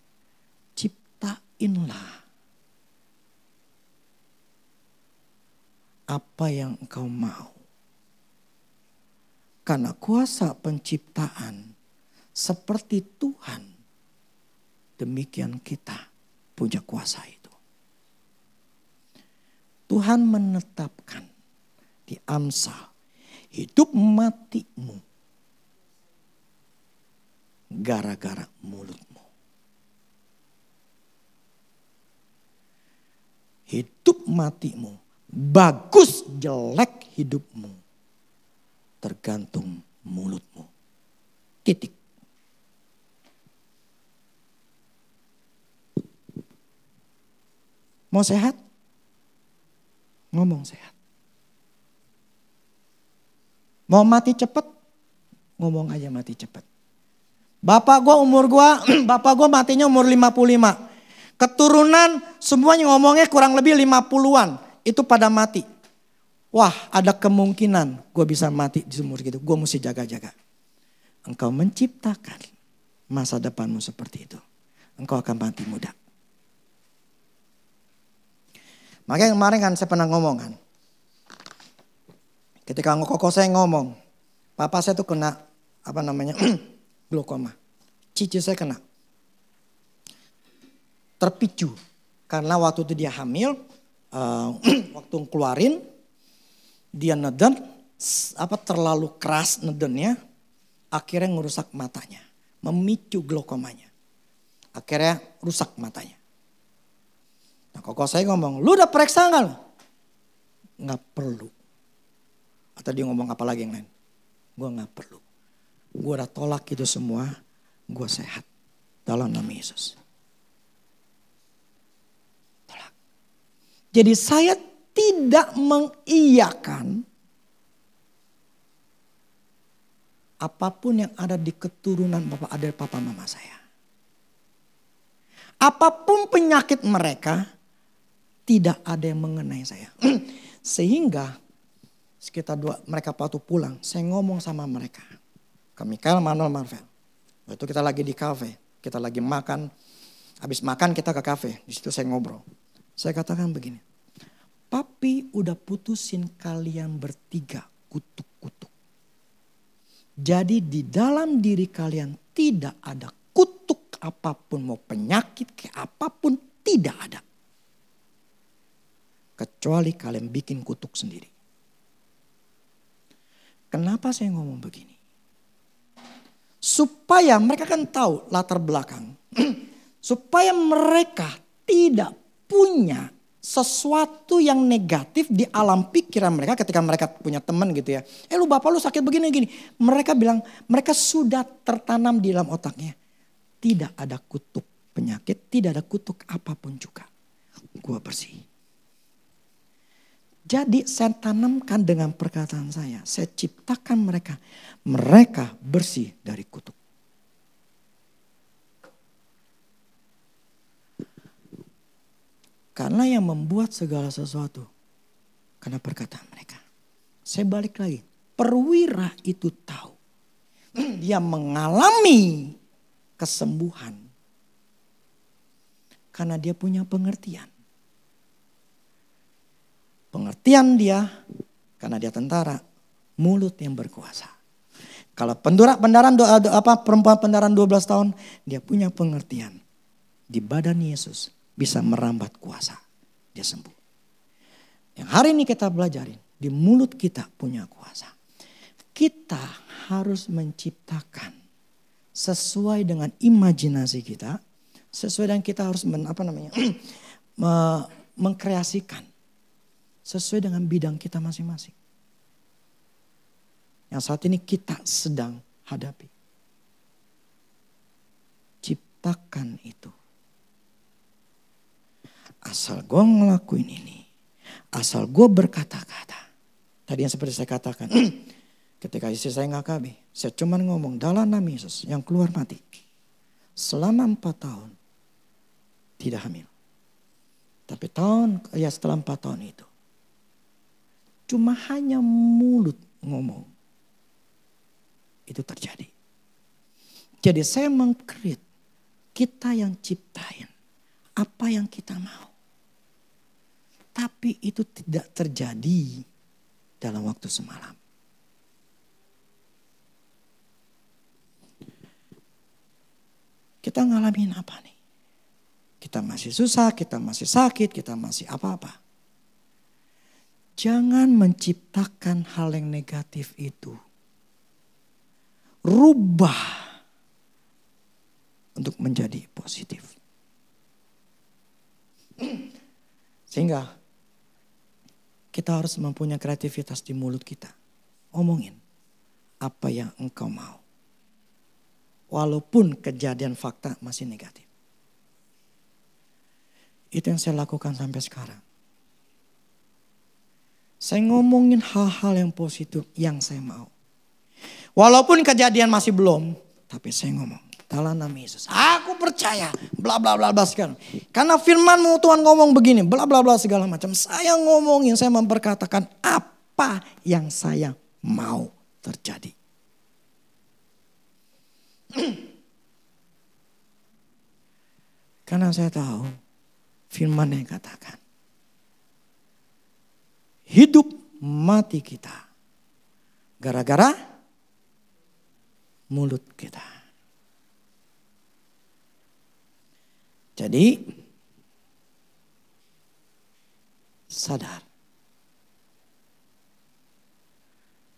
Ciptainlah apa yang engkau mau. Karena kuasa penciptaan seperti Tuhan, demikian kita punya kuasa itu. Tuhan menetapkan di Amsal, hidup matimu gara-gara mulutmu. Hidup matimu, bagus jelek hidupmu. Tergantung mulutmu. Titik. Mau sehat? Ngomong sehat. Mau mati cepat? Ngomong aja mati cepat. Bapak bapak gua matinya umur 55. Keturunan semuanya ngomongnya kurang lebih 50-an. Itu pada mati. Wah, ada kemungkinan gue bisa mati di umur gitu. Gue mesti jaga-jaga. Engkau menciptakan masa depanmu seperti itu. Engkau akan mati muda. Makanya kemarin kan saya pernah ngomong kan. Ketika koko saya ngomong. Papa saya tuh kena glaukoma. Cici saya kena. Terpicu. Karena waktu itu dia hamil. Waktu keluarin. Dia neden, terlalu keras nedennya, akhirnya ngerusak matanya. Memicu glaukomanya. Akhirnya rusak matanya. Nah koko saya ngomong, lu udah periksa enggak? Nggak perlu. Atau dia ngomong apa lagi yang lain? Gue nggak perlu. Gue udah tolak itu semua, gue sehat. Dalam nama Yesus. Tolak. Jadi saya tidak mengiyakan apapun yang ada di keturunan papa mama saya. Apapun penyakit mereka, tidak ada yang mengenai saya. Sehingga sekitar mereka waktu pulang, saya ngomong sama mereka. Ke Mikael, Manuel, Marvel. Waktu kita lagi di kafe, kita lagi makan. Habis makan kita ke kafe, di situ saya ngobrol. Saya katakan begini. Papi udah putusin kalian bertiga kutuk-kutuk. Jadi di dalam diri kalian tidak ada kutuk apapun. Mau penyakit kayak apapun tidak ada. Kecuali kalian bikin kutuk sendiri. Kenapa saya ngomong begini? Supaya mereka kan tahu latar belakang. Supaya mereka tidak punya sesuatu yang negatif di alam pikiran mereka ketika mereka punya teman gitu ya. Lu bapak lu sakit begini gini. Mereka bilang mereka sudah tertanam di dalam otaknya. Tidak ada kutuk penyakit, tidak ada kutuk apapun juga. Gua bersih. Jadi saya tanamkan dengan perkataan saya ciptakan mereka. Mereka bersih dari kutuk. Karena yang membuat segala sesuatu. Karena perkataan mereka. Saya balik lagi. Perwira itu tahu. Dia mengalami kesembuhan. Karena dia punya pengertian. Pengertian dia. Karena dia tentara. Mulut yang berkuasa. Kalau perempuan pendaran 12 tahun. Dia punya pengertian. Di badan Yesus. Bisa merambat kuasa. Dia sembuh. Yang hari ini kita belajarin. Di mulut kita punya kuasa. Kita harus menciptakan. Sesuai dengan imajinasi kita. Sesuai dengan kita harus mengkreasikan. Sesuai dengan bidang kita masing-masing. Yang saat ini kita sedang hadapi. Ciptakan itu. Asal gue ngelakuin ini. Asal gue berkata-kata. Tadi yang seperti saya katakan. Ketika istri saya nggak KB. Saya cuma ngomong dalam nama Yesus yang keluar mati. Selama 4 tahun. Tidak hamil. Tapi setelah 4 tahun itu. Cuma hanya mulut ngomong. Itu terjadi. Jadi saya meng-create. Kita yang ciptain. Apa yang kita mau. Tapi itu tidak terjadi dalam waktu semalam. Kita ngalamin apa nih? Kita masih susah, kita masih sakit, kita masih apa-apa. Jangan menciptakan hal yang negatif itu. Rubah untuk menjadi positif. Sehingga kita harus mempunyai kreativitas di mulut kita. Omongin apa yang engkau mau. Walaupun kejadian fakta masih negatif. Itu yang saya lakukan sampai sekarang. Saya ngomongin hal-hal yang positif yang saya mau. Walaupun kejadian masih belum. Tapi saya ngomong. Dalam nama Yesus. Aku percaya. Bla bla bla bla sekarang. Karena firman-Mu Tuhan ngomong begini. Bla bla bla segala macam. Saya ngomongin. Saya memperkatakan apa yang saya mau terjadi. Karena saya tahu. Firman yang katakan. Hidup mati kita. Gara-gara mulut kita. Jadi sadar.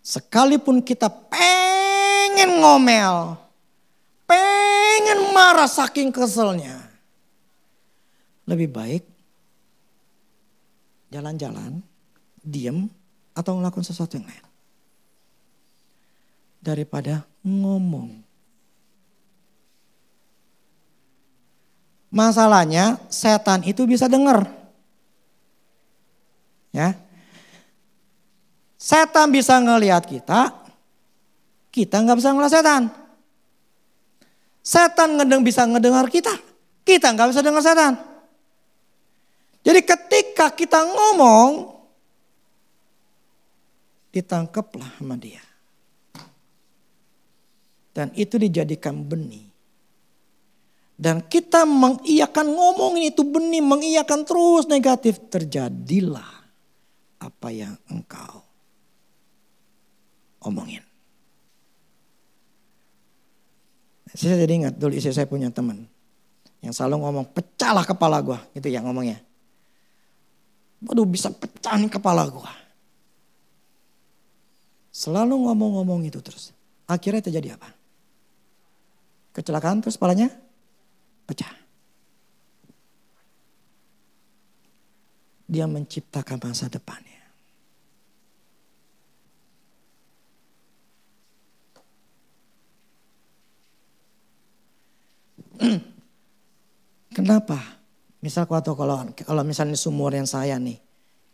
Sekalipun kita pengen ngomel. Pengen marah saking keselnya. Lebih baik jalan-jalan, diam atau ngelakuin sesuatu yang lain. Daripada ngomong. Masalahnya setan itu bisa dengar. Ya. Setan bisa ngelihat kita nggak bisa ngelihat setan. Setan bisa ngedengar kita nggak bisa dengar setan. Jadi ketika kita ngomong, ditangkaplah sama dia. Dan itu dijadikan benih. Dan kita mengiyakan ngomongin itu benih, mengiyakan terus negatif. Terjadilah apa yang engkau omongin. Saya jadi ingat dulu istri saya punya teman. Yang selalu ngomong, pecahlah kepala gua. Gitu ya ngomongnya. Waduh bisa pecah nih kepala gua. Selalu ngomong-ngomong itu terus. Akhirnya terjadi apa? Kecelakaan terus kepalanya pecah. Dia menciptakan masa depannya. Kenapa? Misal kalau misalnya seumuran saya nih,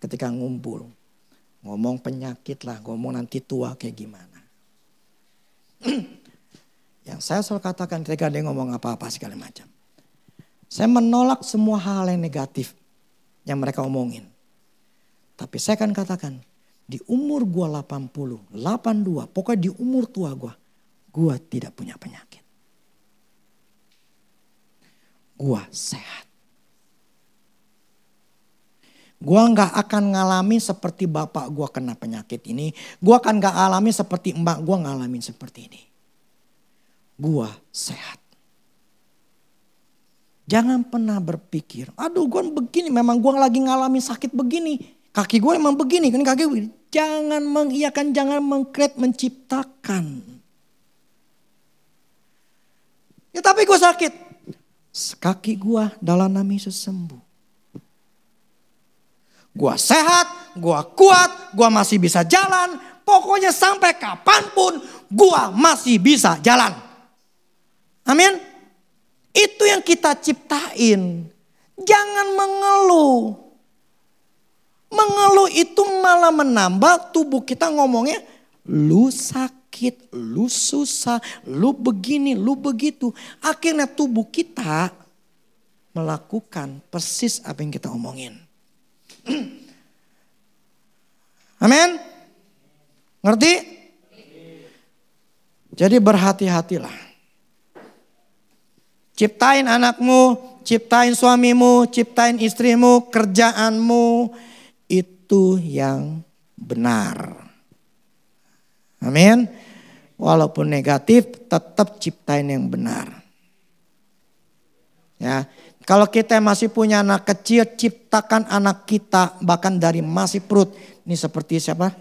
ketika ngumpul, ngomong penyakit lah, ngomong nanti tua kayak gimana. Yang saya selalu katakan ketika dia ngomong apa-apa segala macam. Saya menolak semua hal yang negatif yang mereka omongin. Tapi saya akan katakan, di umur gua 80, 82, pokoknya di umur tua gua tidak punya penyakit. Gua sehat. Gua nggak akan ngalami seperti bapak gua kena penyakit ini. Gua akan nggak alami seperti mbak gua ngalamin seperti ini. Gua sehat. Jangan pernah berpikir, aduh gua begini, memang gua lagi ngalamin sakit begini. Kaki gua emang begini, kan kaki begini. Jangan mengiyakan, jangan mengkreat, menciptakan. Ya tapi gua sakit. Kaki gua dalam nama Yesus sembuh. Gua sehat, gua kuat, gua masih bisa jalan. Pokoknya sampai kapanpun gua masih bisa jalan. Amin. Itu yang kita ciptain. Jangan mengeluh. Mengeluh itu malah menambah tubuh kita ngomongnya, lu sakit, lu susah, lu begini, lu begitu. Akhirnya tubuh kita melakukan persis apa yang kita omongin. Amin? Ngerti? Jadi berhati-hatilah. Ciptain anakmu, ciptain suamimu, ciptain istrimu, kerjaanmu. Itu yang benar. Amin. Walaupun negatif, tetap ciptain yang benar. Ya, kalau kita masih punya anak kecil, ciptakan anak kita bahkan dari masih perut. Ini seperti siapa?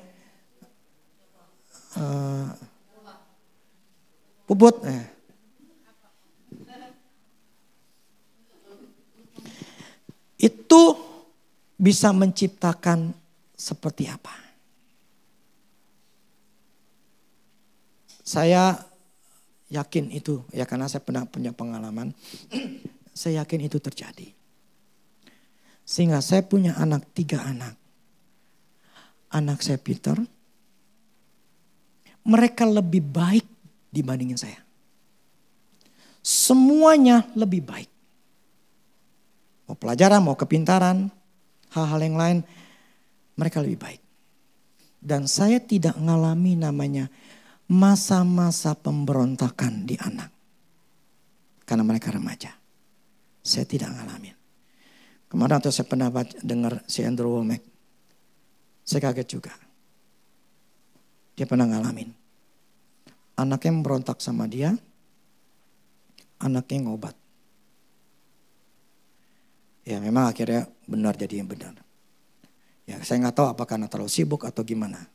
Puput. Itu bisa menciptakan seperti apa? Saya yakin itu, ya karena saya pernah punya pengalaman. Saya yakin itu terjadi. Sehingga saya punya 3 anak. Anak saya Peter, mereka lebih baik dibandingin saya. Semuanya lebih baik. Mau pelajaran, mau kepintaran, hal-hal yang lain, mereka lebih baik. Dan saya tidak mengalami namanya masa-masa pemberontakan di anak. Karena mereka remaja. Saya tidak ngalamin. Kemarin waktu saya pernah dengar si Andrew Wommack. Saya kaget juga. Dia pernah ngalamin. Anaknya memberontak sama dia. Anaknya ngobat. Ya memang akhirnya benar jadi yang benar. Ya saya nggak tahu apakah karena terlalu sibuk atau gimana.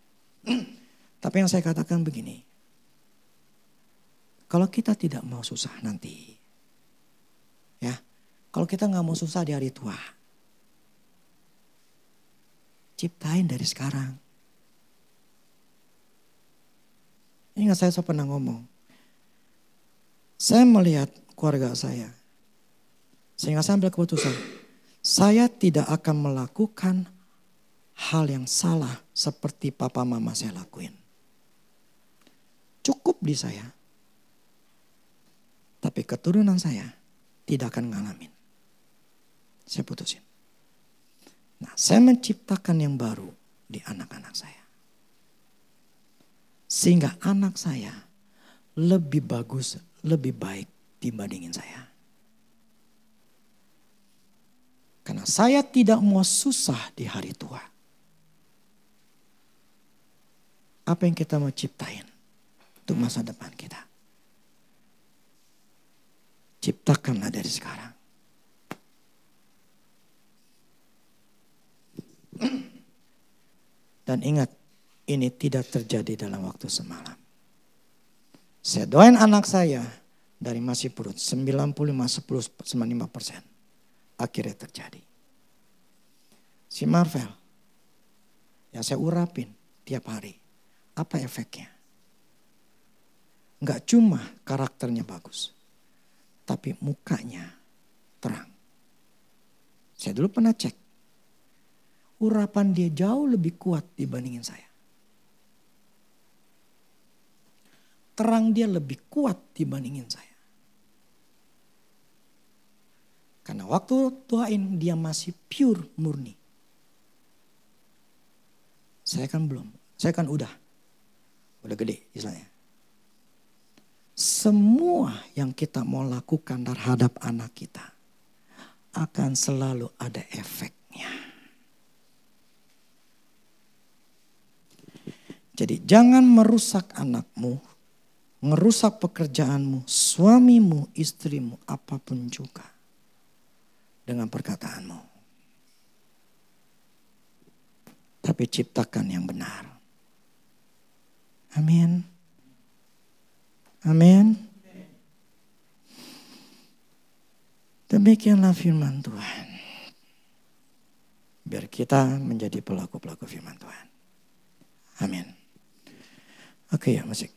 Tapi yang saya katakan begini. Kalau kita tidak mau susah nanti. Ya. Kalau kita nggak mau susah di hari tua. Ciptain dari sekarang. Ingat saya pernah ngomong. Saya melihat keluarga saya. Sehingga saya ambil keputusan. Saya tidak akan melakukan hal yang salah seperti papa mama saya lakuin. Cukup di saya. Tapi keturunan saya tidak akan ngalamin. Saya putusin. Nah, saya menciptakan yang baru di anak-anak saya. Sehingga anak saya lebih bagus, lebih baik dibandingin saya. Karena saya tidak mau susah di hari tua. Apa yang kita mau ciptain untuk masa depan kita? Ciptakanlah dari sekarang. Dan ingat, ini tidak terjadi dalam waktu semalam. Saya doain anak saya dari masih perut. 95-10-95% akhirnya terjadi. Si Marvel yang saya urapin tiap hari. Apa efeknya? Enggak cuma karakternya bagus, tapi mukanya terang. Saya dulu pernah cek. Urapan dia jauh lebih kuat dibandingin saya. Terang dia lebih kuat dibandingin saya. Karena waktu doain dia masih pure, murni. Saya kan belum. Saya kan udah gede istilahnya. Semua yang kita mau lakukan terhadap anak kita akan selalu ada efeknya. Jadi jangan merusak anakmu, merusak pekerjaanmu, suamimu, istrimu, apapun juga dengan perkataanmu. Tapi ciptakan yang benar. Amin. Amin. Demikianlah firman Tuhan. Biar kita menjadi pelaku-pelaku firman Tuhan. Amin. Oke ya, musik.